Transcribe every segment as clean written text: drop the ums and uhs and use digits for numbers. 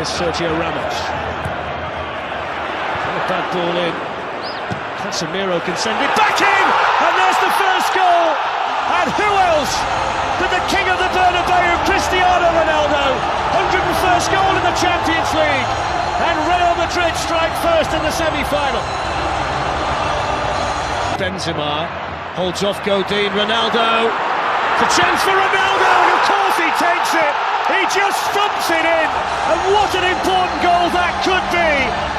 Here's Sergio Ramos. And a bad ball in. Casemiro can send it back in! And there's the first goal! And who else but the king of the Bernabeu, Cristiano Ronaldo! 101st goal in the Champions League! And Real Madrid strike first in the semi-final. Benzema holds off Godin, Ronaldo. It's a chance for Ronaldo, and of course he takes it! He just thumps it in! And what an important goal that could be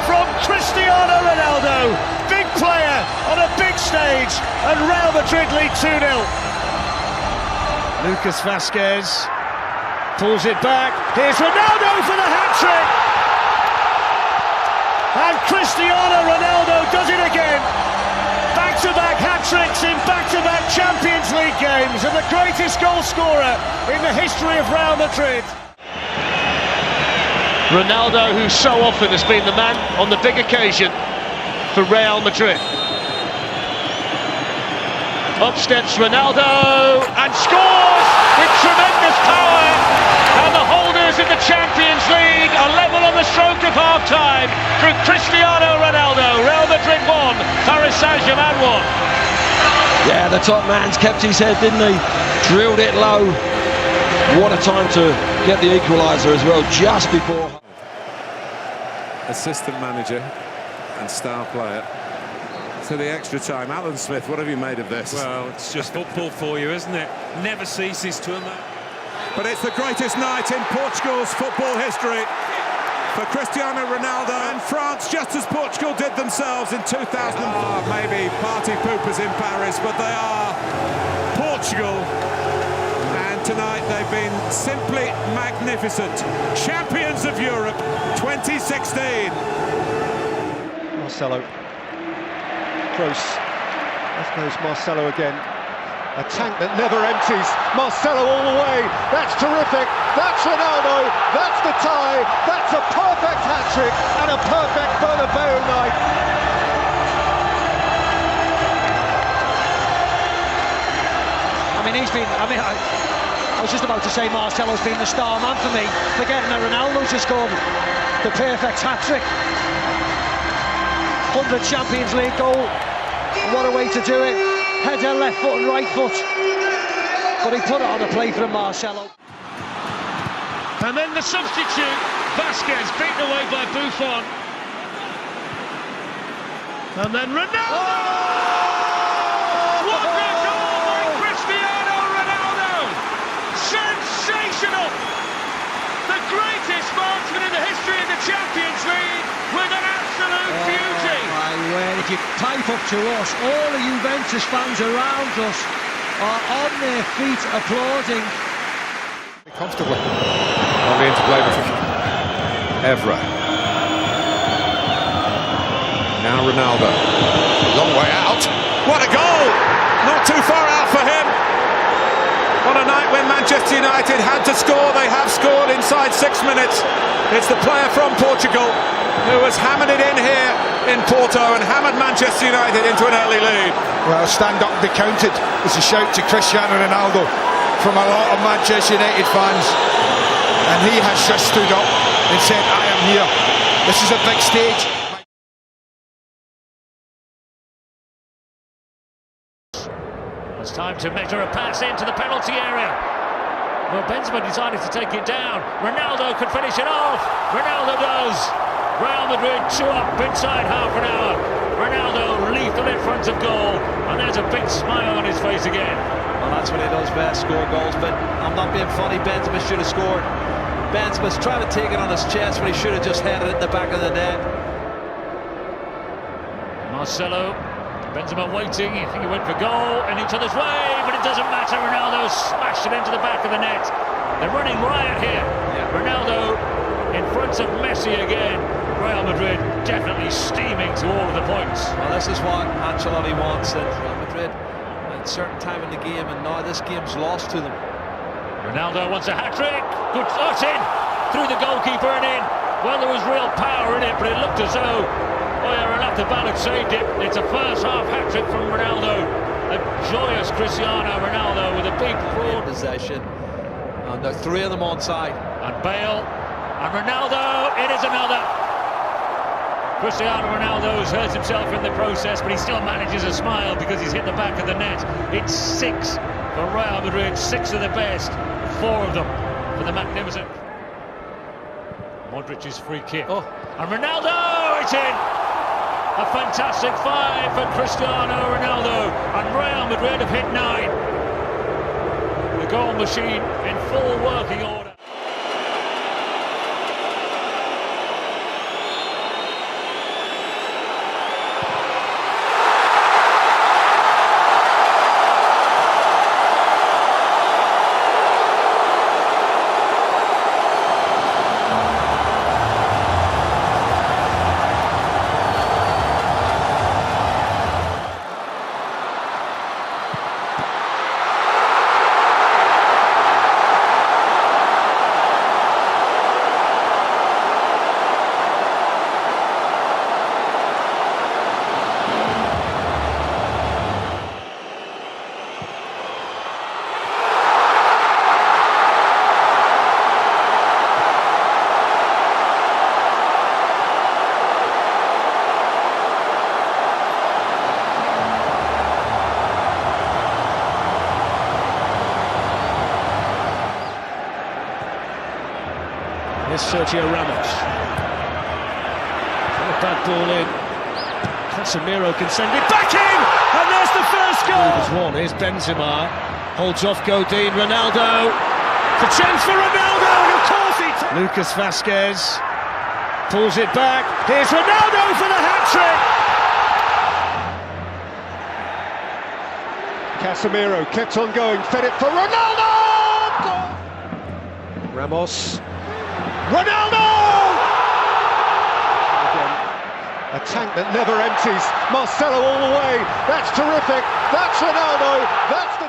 from Cristiano Ronaldo! Big player on a big stage, and Real Madrid lead 2-0. Lucas Vazquez pulls it back. Here's Ronaldo for the hat-trick! And Cristiano Ronaldo does it again! Back-to-back hat-tricks in back-to-back Champions League games, and the greatest goal scorer in the history of Real Madrid. Ronaldo, who so often has been the man on the big occasion for Real Madrid. Up steps Ronaldo and scores with tremendous power, and the holders in the Champions League are level on the stroke of half-time through Cristiano Ronaldo. Real Madrid 1, Paris Saint-Germain 1. Yeah, the top man's kept his head, didn't he? Drilled it low. What a time to get the equaliser as well, just before. Assistant manager and star player to the extra time. Alan Smith, what have you made of this? Well, it's just football for you, isn't it? Never ceases to amaze. But it's the greatest night in Portugal's football history for Cristiano Ronaldo and France, just as Portugal did themselves in 2004. Maybe party poopers in Paris, but they are Portugal. And tonight they've been simply magnificent. Champions of Europe 2016. Marcelo. Close. Off goes Marcelo again. A tank that never empties. Marcelo all the way. That's terrific. That's Ronaldo. That's the tie. That's a perfect hat-trick and a perfect Bernabeu night. I was just about to say Marcelo's been the star man for me, forgetting that Ronaldo just scored the perfect hat-trick. 100 Champions League goal. What a way to do it. Header, left foot and right foot. But he put it on the play for Marcelo. And then the substitute, Vazquez, beaten away by Buffon. And then Ronaldo! Oh! What a goal by Cristiano Ronaldo! Sensational! The greatest marksman in the history of the Champions League with an absolute beauty! My word, if you type up to us, all the Juventus fans around us are on their feet applauding. Comfortably. Lovely interplay with Evra. Now Ronaldo. Long way out. What a goal! Not too far out for him. On a night when Manchester United had to score, they have scored inside 6 minutes. It's the player from Portugal who has hammered it in here in Porto and hammered Manchester United into an early lead. Well, stand up and be counted. It's a shout to Cristiano Ronaldo from a lot of Manchester United fans, and he has just stood up and said, I am here. This is a big stage. It's time to measure a pass into the penalty area. Well, Benzema decided to take it down. Ronaldo could finish it off. Ronaldo does. Real Madrid 2 up inside half an hour. Ronaldo lethal in front of goal, and there's a big smile on his face again. Well, that's what he does best, score goals, but I'm not being funny, Benzema should have scored. Benzema's trying to take it on his chest when he should have just headed it in the back of the net. Marcelo, Benzema waiting, I think he went for goal, in each other's way, but it doesn't matter. Ronaldo smashed it into the back of the net. They're running riot here. Yeah. Ronaldo in front of Messi again. Real Madrid definitely steaming to all of the points. Well, this is what Ancelotti wants, that Real Madrid at a certain time in the game, and now this game's lost to them. Ronaldo wants a hat-trick. Good shot in through the goalkeeper and in. Well, there was real power in it, but it looked as though Oyarzabal had saved it. It's a first half hat-trick from Ronaldo. A joyous Cristiano Ronaldo with a big broad possession. And there are 3 of them on side. And Bale And Ronaldo, it is another. Cristiano Ronaldo has hurt himself in the process, but he still manages a smile because he's hit the back of the net. It's 6 for Real Madrid, 6 of the best, 4 of them for the magnificent. Modric's free kick. Oh, and Ronaldo, it's in! A fantastic 5 for Cristiano Ronaldo, and Real Madrid have hit 9. The goal machine in full working order. Here's Sergio Ramos. A bad ball in. Casemiro can send it back in! And there's the first goal! There's one. Here's Benzema. Holds off Godin. Ronaldo. The chance for Ronaldo! And of course he... Lucas Vazquez. Pulls it back. Here's Ronaldo for the hat-trick! Casemiro kept on going, fed it for Ronaldo! Ramos. Ronaldo! Again, a tank that never empties. Marcelo all the way. That's terrific. That's Ronaldo. That's the...